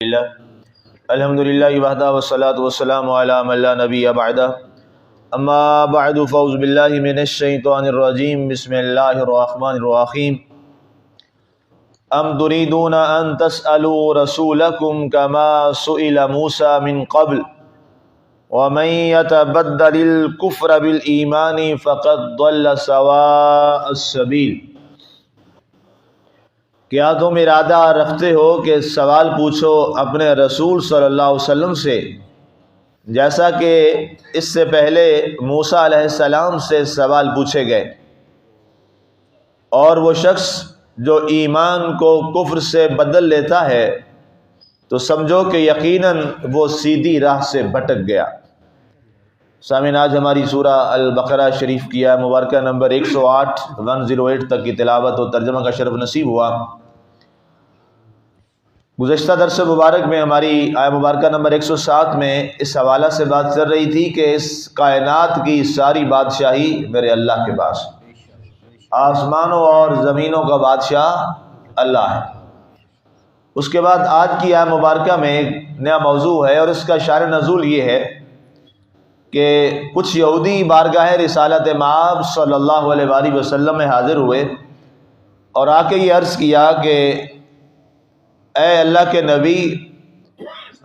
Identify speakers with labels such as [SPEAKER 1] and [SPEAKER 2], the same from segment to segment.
[SPEAKER 1] الحمدللہ وحدہ والصلاۃ والسلام علی من لا نبی بعدہ اما بعد فاعوذ باللہ من الشیطان الرجیم بسم اللہ الرحمن الرحیم ام تريدون ان تسألوا رسولکم کما سئل موسیٰ من قبل ومن يتبدل الكفر بالایمان فقد ضل سواء السبیل۔ کیا تم ارادہ رکھتے ہو کہ سوال پوچھو اپنے رسول صلی اللہ علیہ وسلم سے جیسا کہ اس سے پہلے موسیٰ علیہ السلام سے سوال پوچھے گئے، اور وہ شخص جو ایمان کو کفر سے بدل لیتا ہے تو سمجھو کہ یقیناً وہ سیدھی راہ سے بھٹک گیا۔ سامعین، آج ہماری سورہ البقرہ شریف کی آیہ مبارکہ نمبر 108 تک کی تلاوت و ترجمہ کا شرف نصیب ہوا۔ گزشتہ درس مبارک میں ہماری آیہ مبارکہ نمبر 107 میں اس حوالہ سے بات چل رہی تھی کہ اس کائنات کی ساری بادشاہی میرے اللہ کے پاس، آسمانوں اور زمینوں کا بادشاہ اللہ ہے۔ اس کے بعد آج کی آیہ مبارکہ میں ایک نیا موضوع ہے، اور اس کا شان نزول یہ ہے کہ کچھ یہودی بارگاہ رسالت مآب صلی اللہ علیہ وآلہ وسلم میں حاضر ہوئے اور آ کے یہ عرض کیا کہ اے اللہ کے نبی،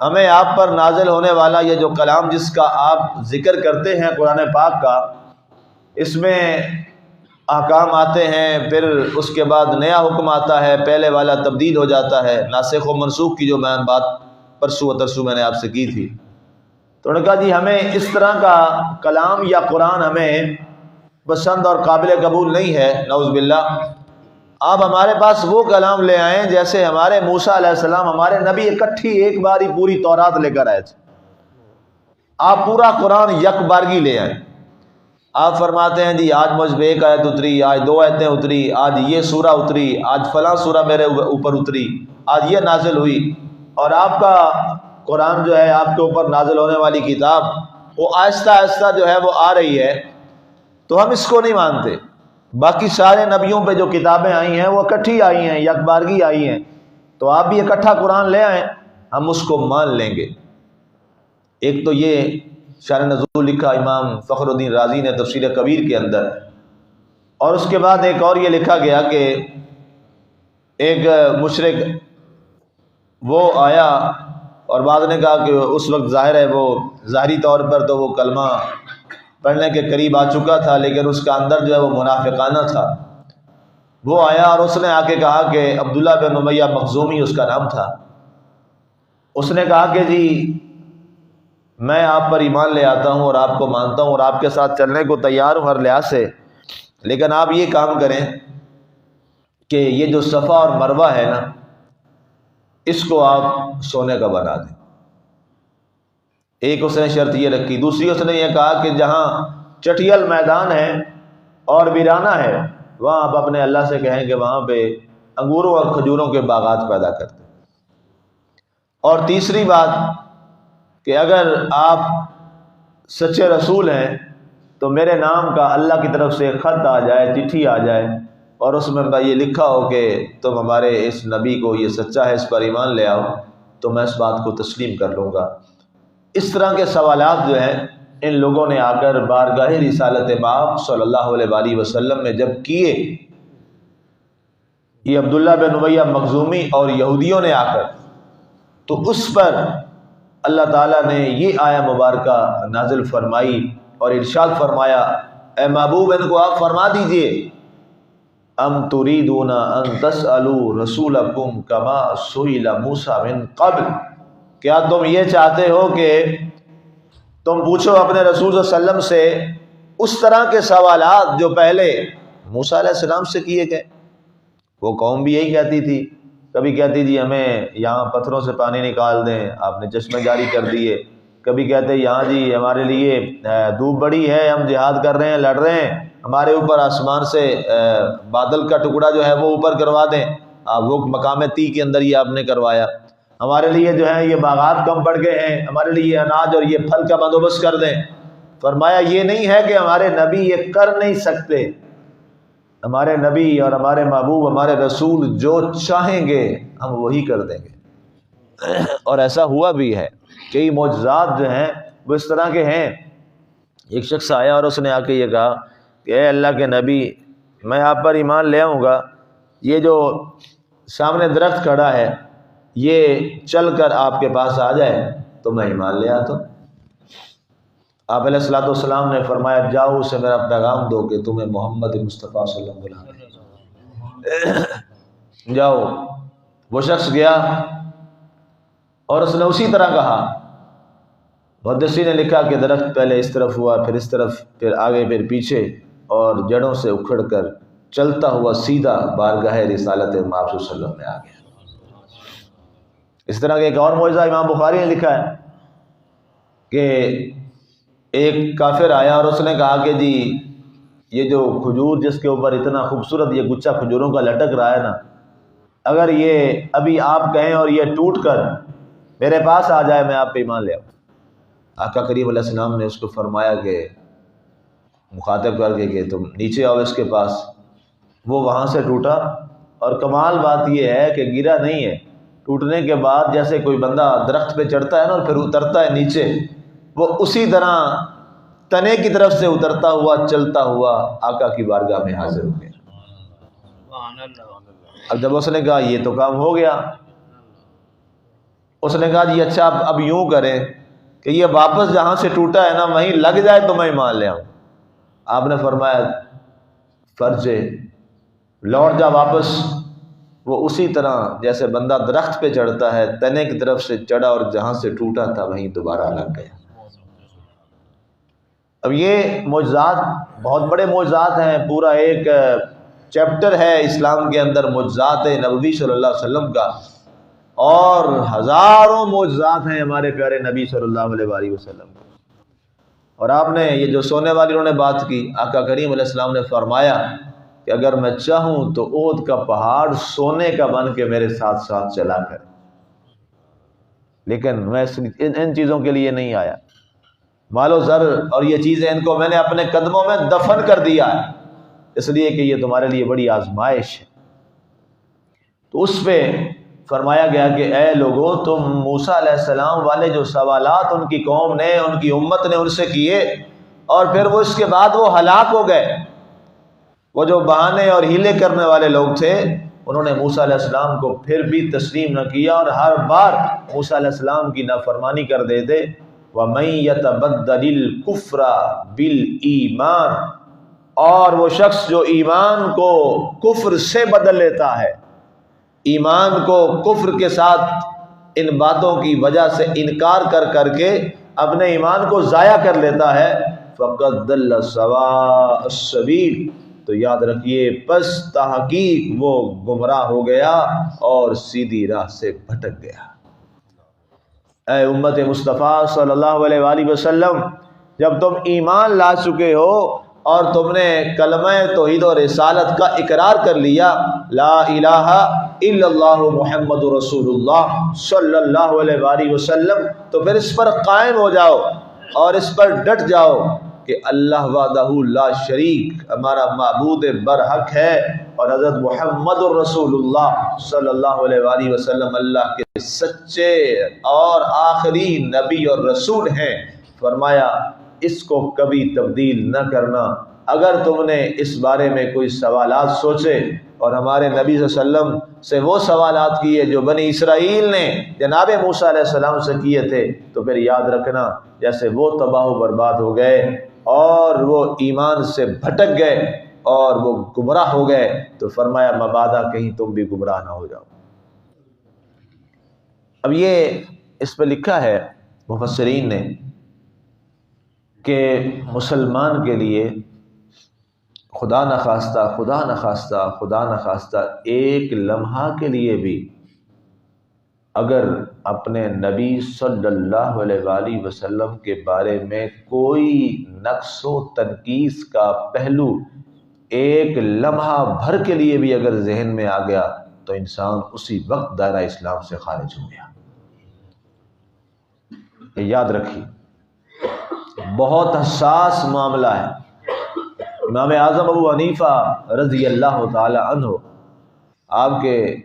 [SPEAKER 1] ہمیں آپ پر نازل ہونے والا یہ جو کلام جس کا آپ ذکر کرتے ہیں قرآن پاک کا، اس میں احکام آتے ہیں، پھر اس کے بعد نیا حکم آتا ہے، پہلے والا تبدیل ہو جاتا ہے، ناسخ و منسوخ کی جو میں بات پرسوں و ترسوں میں نے آپ سے کی تھی۔ تو انہوں نے کہا جی ہمیں اس طرح کا کلام یا قرآن ہمیں پسند اور قابل قبول نہیں ہے، نعوذ باللہ۔ آپ ہمارے پاس وہ کلام لے آئیں جیسے ہمارے موسیٰ علیہ السلام، ہمارے نبی اکٹھی ایک بار ہی پوری تورات لے کر آئے تھے۔ آپ پورا قرآن یک بارگی لے آئیں۔ آپ فرماتے ہیں جی آج مجھ پہ ایک آیت اتری، آج 2 آیتیں اتری، آج یہ سورہ اتری، آج فلاں سورہ میرے اوپر اتری، آج یہ نازل ہوئی، اور آپ کا قرآن جو ہے، آپ کے اوپر نازل ہونے والی کتاب، وہ آہستہ آہستہ جو ہے وہ آ رہی ہے، تو ہم اس کو نہیں مانتے۔ باقی سارے نبیوں پہ جو کتابیں آئی ہیں وہ اکٹھی آئی ہیں، یک بارگی آئی ہیں، تو آپ بھی اکٹھا قرآن لے آئیں، ہم اس کو مان لیں گے۔ ایک تو یہ شان نزول لکھا امام فخر الدین رازی نے تفسیر کبیر کے اندر، اور اس کے بعد ایک اور یہ لکھا گیا کہ ایک مشرک وہ آیا اور بعد نے کہا کہ اس وقت ظاہر ہے وہ ظاہری طور پر تو وہ کلمہ پڑھنے کے قریب آ چکا تھا، لیکن اس کا اندر جو ہے وہ منافقانہ تھا۔ وہ آیا اور اس نے آ کے کہا کہ عبداللہ بن امیہ مخزومی اس کا نام تھا، اس نے کہا کہ جی میں آپ پر ایمان لے آتا ہوں اور آپ کو مانتا ہوں اور آپ کے ساتھ چلنے کو تیار ہوں ہر لحاظ سے، لیکن آپ یہ کام کریں کہ یہ جو صفا اور مروہ ہے نا، اس کو آپ سونے کا بنا دیں۔ ایک اس نے شرط یہ رکھی، دوسری اس نے یہ کہا کہ جہاں چٹیل میدان ہے اور ویرانہ ہے وہاں آپ اپنے اللہ سے کہیں کہ وہاں پہ انگوروں اور کھجوروں کے باغات پیدا کرتے۔ اور تیسری بات کہ اگر آپ سچے رسول ہیں تو میرے نام کا اللہ کی طرف سے خط آ جائے، چٹھی آ جائے، اور اس میں یہ لکھا ہو کہ تم ہمارے اس نبی کو، یہ سچا ہے، اس پر ایمان لے آؤ، تو میں اس بات کو تسلیم کر لوں گا۔ اس طرح کے سوالات جو ہیں ان لوگوں نے آ کر بارگاہ رسالت مآب صلی اللہ علیہ وآلہ وسلم میں جب کیے، یہ عبداللہ بن امیہ مخزومی اور یہودیوں نے آ کر، تو اس پر اللہ تعالیٰ نے یہ آیہ مبارکہ نازل فرمائی اور ارشاد فرمایا، اے محبوب ان کو آپ فرما دیجئے، ام تریدون ان تسألوا رسولکم کما سئل موسیٰ من قبل، کیا تم یہ چاہتے ہو کہ تم پوچھو اپنے رسول صلی اللہ علیہ وسلم سے اس طرح کے سوالات جو پہلے موسیٰ علیہ السلام سے کیے گئے؟ وہ قوم بھی یہی کہتی تھی، کبھی کہتی تھی ہمیں یہاں پتھروں سے پانی نکال دیں، آپ نے چشمے جاری کر دیے، کبھی کہتے یہاں جی ہمارے لیے دھوپ بڑی ہے، ہم جہاد کر رہے ہیں، لڑ رہے ہیں، ہمارے اوپر آسمان سے بادل کا ٹکڑا جو ہے وہ اوپر کروا دیں، وہ مقام تی کے اندر یہ آپ نے کروایا، ہمارے لیے جو ہے یہ باغات کم پڑ گئے ہیں، ہمارے لیے اناج اور یہ پھل کا بندوبست کر دیں۔ فرمایا یہ نہیں ہے کہ ہمارے نبی یہ کر نہیں سکتے، ہمارے نبی اور ہمارے محبوب، ہمارے رسول جو چاہیں گے ہم وہی کر دیں گے۔ اور ایسا ہوا بھی ہے، کئی معجزات جو ہیں وہ اس طرح کے ہیں۔ ایک شخص آیا اور اس نے آ کے یہ کہا کہ اے اللہ کے نبی، میں آپ پر ایمان لے آؤں گا، یہ جو سامنے درخت کھڑا ہے یہ چل کر آپ کے پاس آ جائے تو میں ایمان لے آتا ہوں۔ آپ علیہ الصلوۃ والسلام نے فرمایا جاؤ اسے میرا پیغام دو کہ تمہیں محمد مصطفیٰ صلی اللہ علیہ وسلم، جاؤ۔ وہ شخص گیا اور اس نے اسی طرح کہا۔ محدثین نے لکھا کہ درخت پہلے اس طرف ہوا، پھر اس طرف، پھر آگے، پھر پیچھے، اور جڑوں سے اکھڑ کر چلتا ہوا سیدھا بارگاہ رسالت مآب صلی اللہ علیہ وسلم میں آ گیا۔ اس طرح کا ایک اور معجزہ امام بخاری نے لکھا ہے کہ ایک کافر آیا اور اس نے کہا کہ جی یہ جو کھجور جس کے اوپر اتنا خوبصورت یہ گچھا کھجوروں کا لٹک رہا ہے نا، اگر یہ ابھی آپ کہیں اور یہ ٹوٹ کر میرے پاس آ جائے میں آپ پہ ایمان لے آؤں۔ آقا کریم علیہ السلام نے اس کو فرمایا کہ مخاطب کر کے کہ تم نیچے آؤ اس کے پاس۔ وہ وہاں سے ٹوٹا، اور کمال بات یہ ہے کہ گرا نہیں ہے، ٹوٹنے کے بعد جیسے کوئی بندہ درخت پہ چڑھتا ہے نا اور پھر اترتا ہے نیچے، وہ اسی طرح تنے کی طرف سے اترتا ہوا چلتا ہوا آقا کی بارگاہ میں حاضر ہو گیا۔ اب جب اس نے کہا یہ تو کام ہو گیا، اس نے کہا جی اچھا اب یوں کریں کہ یہ واپس جہاں سے ٹوٹا ہے نا وہیں لگ جائے تو میں ایمان لے آؤں۔ آپ نے فرمایا فرض ہے، لوٹ جا واپس۔ وہ اسی طرح جیسے بندہ درخت پہ چڑھتا ہے تنے کی طرف سے چڑھا اور جہاں سے ٹوٹا تھا وہیں دوبارہ لگ گیا۔ اب یہ معجزات بہت بڑے معجزات ہیں، پورا ایک چیپٹر ہے اسلام کے اندر معجزات نبوی صلی اللہ علیہ وسلم کا، اور ہزاروں معجزات ہیں ہمارے پیارے نبی صلی اللہ علیہ وآلہ وسلم۔ اور آپ نے یہ جو سونے والی انہوں نے بات کی، آقا کریم علیہ السلام نے فرمایا کہ اگر میں چاہوں تو احد کا پہاڑ سونے کا بن کے میرے ساتھ ساتھ چلا کر، لیکن میں ان چیزوں کے لیے نہیں آیا۔ مال و زر اور یہ چیزیں ان کو میں نے اپنے قدموں میں دفن کر دیا ہے، اس لیے کہ یہ تمہارے لیے بڑی آزمائش ہے۔ تو اس پہ فرمایا گیا کہ اے لوگو، تم موسیٰ علیہ السلام والے جو سوالات ان کی قوم نے، ان کی امت نے ان سے کیے، اور پھر وہ اس کے بعد وہ ہلاک ہو گئے۔ وہ جو بہانے اور ہیلے کرنے والے لوگ تھے انہوں نے موسیٰ علیہ السلام کو پھر بھی تسلیم نہ کیا، اور ہر بار موسیٰ علیہ السلام کی نافرمانی کر دیتے۔ وَمَن يَتَبَدَّلِ الْكُفْرَ بِالْإِيمَانِ، اور وہ شخص جو ایمان کو کفر سے بدل لیتا ہے، ایمان کو کفر کے ساتھ ان باتوں کی وجہ سے انکار کر کر کے اپنے ایمان کو ضائع کر لیتا ہے، فَقَدْ ضَلَّ سَوَاءَ السَّبِيلِ، تو یاد رکھیے پس تحقیق وہ گمراہ ہو گیا اور سیدھی راہ سے بھٹک گیا۔ اے امت مصطفیٰ صلی اللہ علیہ وآلہ وسلم، جب تم ایمان لا چکے ہو اور تم نے کلمہ توحید و رسالت کا اقرار کر لیا، لا الہ الا اللہ محمد رسول اللہ صلی اللہ علیہ وآلہ وسلم، تو پھر اس پر قائم ہو جاؤ اور اس پر ڈٹ جاؤ کہ اللہ وحدہ لا شریک ہمارا معبود برحق ہے، اور حضرت محمد الرسول اللہ صلی اللہ علیہ وآلہ وسلم اللہ کے سچے اور آخری نبی اور رسول ہیں۔ فرمایا اس کو کبھی تبدیل نہ کرنا۔ اگر تم نے اس بارے میں کوئی سوالات سوچے اور ہمارے نبی صلی اللہ علیہ وسلم سے وہ سوالات کیے جو بنی اسرائیل نے جناب موسیٰ علیہ السلام سے کیے تھے، تو پھر یاد رکھنا جیسے وہ تباہ و برباد ہو گئے اور وہ ایمان سے بھٹک گئے اور وہ گمراہ ہو گئے، تو فرمایا مبادا کہیں تم بھی گمراہ نہ ہو جاؤ۔ اب یہ اس پہ لکھا ہے مفسرین نے کہ مسلمان کے لیے خدا نخواستہ ایک لمحہ کے لیے بھی اگر اپنے نبی صلی اللہ علیہ وآلہ وسلم کے بارے میں کوئی نقص و تنقیص کا پہلو ایک لمحہ بھر کے لیے بھی اگر ذہن میں آ گیا تو انسان اسی وقت دائرہ اسلام سے خارج ہو گیا۔ یہ یاد رکھیے، بہت حساس معاملہ ہے۔ امام اعظم ابو حنیفہ رضی اللہ تعالی عنہ، آپ کے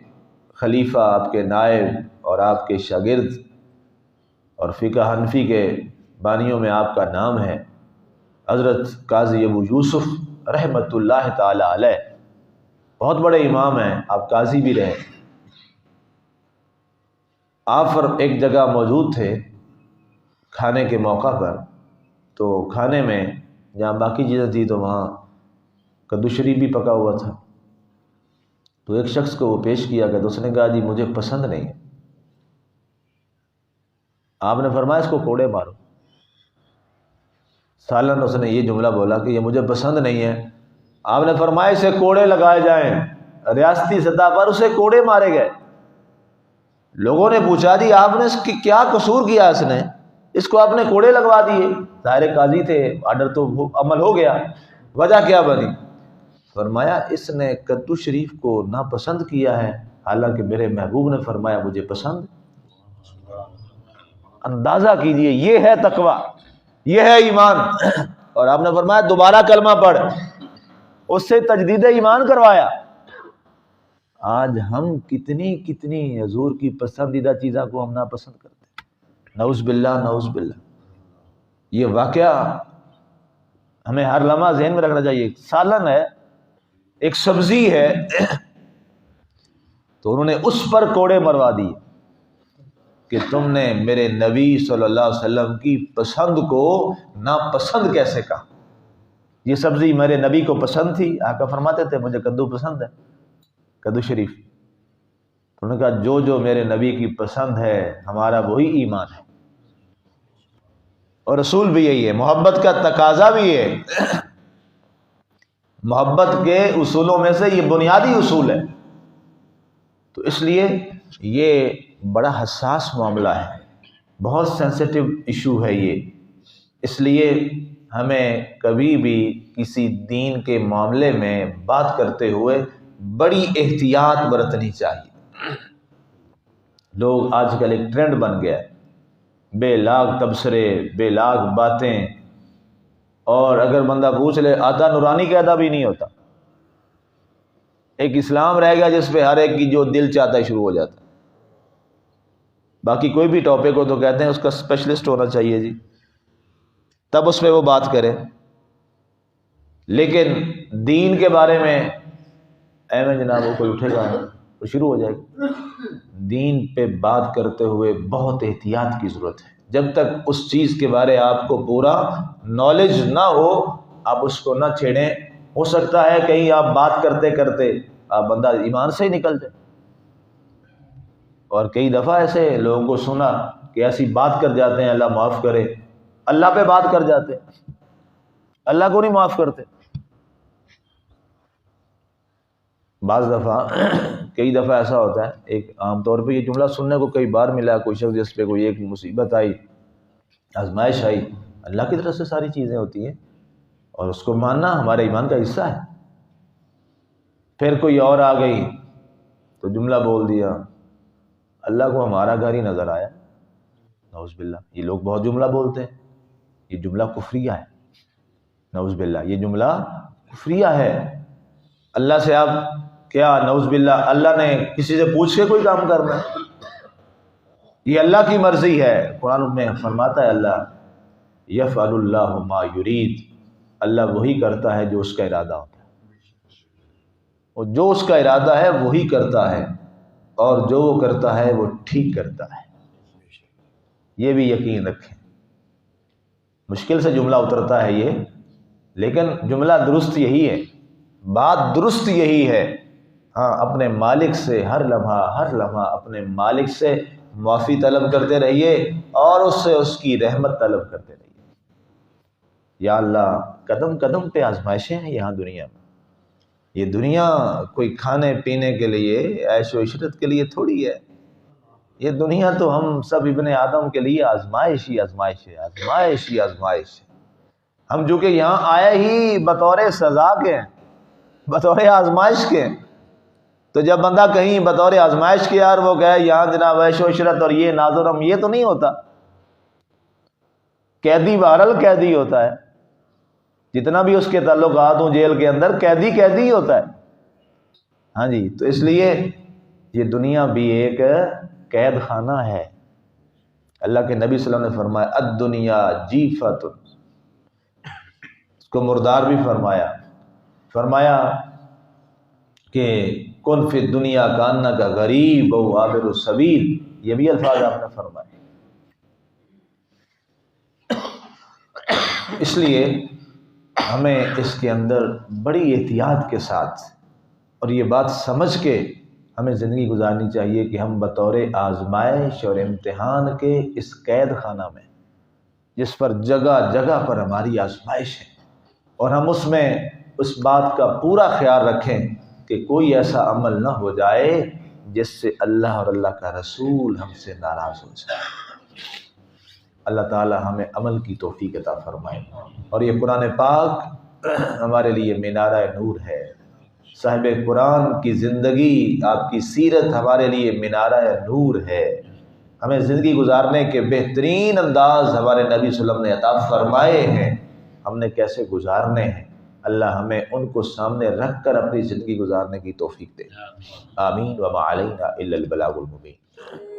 [SPEAKER 1] خلیفہ، آپ کے نائب اور آپ کے شاگرد اور فقہ حنفی کے بانیوں میں آپ کا نام ہے، حضرت قاضی ابو یوسف رحمۃ اللہ تعالی علیہ، بہت بڑے امام ہیں، آپ قاضی بھی رہے۔ آپ ایک جگہ موجود تھے کھانے کے موقع پر، تو کھانے میں جہاں باقی چیزیں تھی تو وہاں کدو شریف بھی پکا ہوا تھا، تو ایک شخص کو وہ پیش کیا کہ اس نے کہا جی مجھے پسند نہیں ہے۔ آپ نے فرمایا اس کو کوڑے مارو۔ سالن اس نے یہ جملہ بولا کہ یہ مجھے پسند نہیں ہے۔ آپ نے فرمایا اسے کوڑے لگائے جائیں، ریاستی سطح پر اسے کوڑے مارے گئے۔ لوگوں نے پوچھا جی آپ نے اس کی کیا قصور کیا، اس کو آپ نے کوڑے لگوا دیے؟ ظاہر قاضی تھے، آرڈر تو عمل ہو گیا، وجہ کیا بنی؟ فرمایا اس نے کدو شریف کو ناپسند کیا ہے، حالانکہ میرے محبوب نے فرمایا مجھے پسند۔ اندازہ کیجئے، یہ ہے تقویٰ، یہ ہے ایمان۔ اور آپ نے فرمایا دوبارہ کلمہ پڑھ، اس سے تجدید ایمان کروایا۔ آج ہم کتنی حضور کی پسندیدہ چیزوں کو ہم ناپسند کرتے ہیں، نعوذ باللہ نعوذ باللہ۔ یہ واقعہ ہمیں ہر لمحہ ذہن میں رکھنا چاہیے۔ ایک سالن ہے، ایک سبزی ہے، تو انہوں نے اس پر کوڑے مروا دیے کہ تم نے میرے نبی صلی اللہ علیہ وسلم کی پسند کو ناپسند کیسے کہا؟ یہ سبزی میرے نبی کو پسند تھی، آقا فرماتے تھے مجھے کدو پسند ہے، کدو شریف۔ انہوں نے کہا جو جو میرے نبی کی پسند ہے ہمارا وہی ایمان ہے، اور رسول بھی یہی ہے، محبت کا تقاضا بھی ہے۔ محبت کے اصولوں میں سے یہ بنیادی اصول ہے، تو اس لیے یہ بڑا حساس معاملہ ہے، بہت سینسیٹیو ایشو ہے یہ۔ اس لیے ہمیں کبھی بھی کسی دین کے معاملے میں بات کرتے ہوئے بڑی احتیاط برتنی چاہیے۔ لوگ آج کل ایک ٹرینڈ بن گیا ہے، بے لاگ تبصرے، بے لاگ باتیں، اور اگر بندہ پوچھ لے آتا نورانی قاعدہ بھی نہیں ہوتا۔ ایک اسلام رہ گیا جس پہ ہر ایک کی جو دل چاہتا ہے شروع ہو جاتا ہے۔ باقی کوئی بھی ٹاپک ہو تو کہتے ہیں اس کا اسپیشلسٹ ہونا چاہیے جی، تب اس پہ وہ بات کرے۔ لیکن دین کے بارے میں ایویں جناب وہ کوئی اٹھے گا تو شروع ہو جائے گا۔ دین پہ بات کرتے ہوئے بہت احتیاط کی ضرورت ہے۔ جب تک اس چیز کے بارے آپ کو پورا نالج نہ ہو آپ اس کو نہ چھیڑیں۔ ہو سکتا ہے کہیں آپ بات کرتے کرتے آپ بندہ ایمان سے ہی نکل جائے۔ اور کئی دفعہ ایسے لوگوں کو سنا کہ ایسی بات کر جاتے ہیں، اللہ معاف کرے، اللہ پہ بات کر جاتے ہیں، اللہ کو نہیں معاف کرتے۔ بعض دفعہ کئی دفعہ ایسا ہوتا ہے، ایک عام طور پہ یہ جملہ سننے کو کئی بار ملا، کوئی شخص جس پہ کوئی ایک مصیبت آئی، آزمائش آئی، اللہ کی طرف سے ساری چیزیں ہوتی ہیں اور اس کو ماننا ہمارے ایمان کا حصہ ہے۔ پھر کوئی اور آ گئی تو جملہ بول دیا، اللہ کو ہمارا گھر ہی نظر آیا، نعوذ باللہ۔ یہ لوگ بہت جملہ بولتے ہیں، یہ جملہ کفریہ ہے، نعوذ باللہ، یہ جملہ کفریہ ہے۔ اللہ سے آپ کیا نعوذ باللہ اللہ نے کسی سے پوچھ کے کوئی کام کرنا ہے؟ یہ اللہ کی مرضی ہے۔ قرآن میں فرماتا ہے اللہ یفعل اللہ ما یرید، اللہ وہی کرتا ہے جو اس کا ارادہ ہوتا ہے، اور جو اس کا ارادہ ہے وہی کرتا ہے، اور جو وہ کرتا ہے وہ ٹھیک کرتا ہے، یہ بھی یقین رکھیں۔ مشکل سے جملہ اترتا ہے یہ، لیکن جملہ درست یہی ہے، بات درست یہی ہے۔ ہاں اپنے مالک سے ہر لمحہ اپنے مالک سے معافی طلب کرتے رہیے اور اس سے اس کی رحمت طلب کرتے رہیے۔ یا اللہ، قدم قدم پہ آزمائشیں ہیں یہاں دنیا میں۔ یہ دنیا کوئی کھانے پینے کے لیے، عیش و عشرت کے لیے تھوڑی ہے۔ یہ دنیا تو ہم سب ابن آدم کے لیے آزمائش ہی آزمائش ہے، آزمائش ہی آزمائش ہے۔ ہم جو کہ یہاں آئے ہی بطور سزا کے ہیں، بطور آزمائش کے ہیں۔ تو جب بندہ کہیں بطور آزمائش کے یار وہ کہے یہاں جناب عیش و عشرت اور یہ ناز و نم، یہ تو نہیں ہوتا۔ قیدی بہرحال قیدی ہوتا ہے، جتنا بھی اس کے تعلقات ہوں جیل کے اندر، قیدی قیدی ہی ہوتا ہے۔ ہاں جی، تو اس لیے یہ دنیا بھی ایک قید خانہ ہے۔ اللہ کے نبی صلی اللہ علیہ وسلم نے فرمایا الدنیا جیفۃ، اس کو مردار بھی فرمایا کہ کن فی الدنیا کانک غریب و عابر السبیل، یہ بھی الفاظ آپ نے فرمائے۔ اس لیے ہمیں اس کے اندر بڑی احتیاط کے ساتھ اور یہ بات سمجھ کے ہمیں زندگی گزارنی چاہیے کہ ہم بطور آزمائش اور امتحان کے اس قید خانہ میں، جس پر جگہ جگہ پر ہماری آزمائش ہے، اور ہم اس میں اس بات کا پورا خیال رکھیں کہ کوئی ایسا عمل نہ ہو جائے جس سے اللہ اور اللہ کا رسول ہم سے ناراض ہو جائے۔ اللہ تعالی ہمیں عمل کی توفیق عطا فرمائے۔ اور یہ قرآن پاک ہمارے لیے مینارہ نور ہے، صاحب قرآن کی زندگی، آپ کی سیرت ہمارے لیے مینارہ نور ہے۔ ہمیں زندگی گزارنے کے بہترین انداز ہمارے نبی صلی اللہ علیہ وسلم نے عطا فرمائے ہیں، ہم نے کیسے گزارنے ہیں، اللہ ہمیں ان کو سامنے رکھ کر اپنی زندگی گزارنے کی توفیق دے۔ آمین وما علینا الا البلاغ المبین۔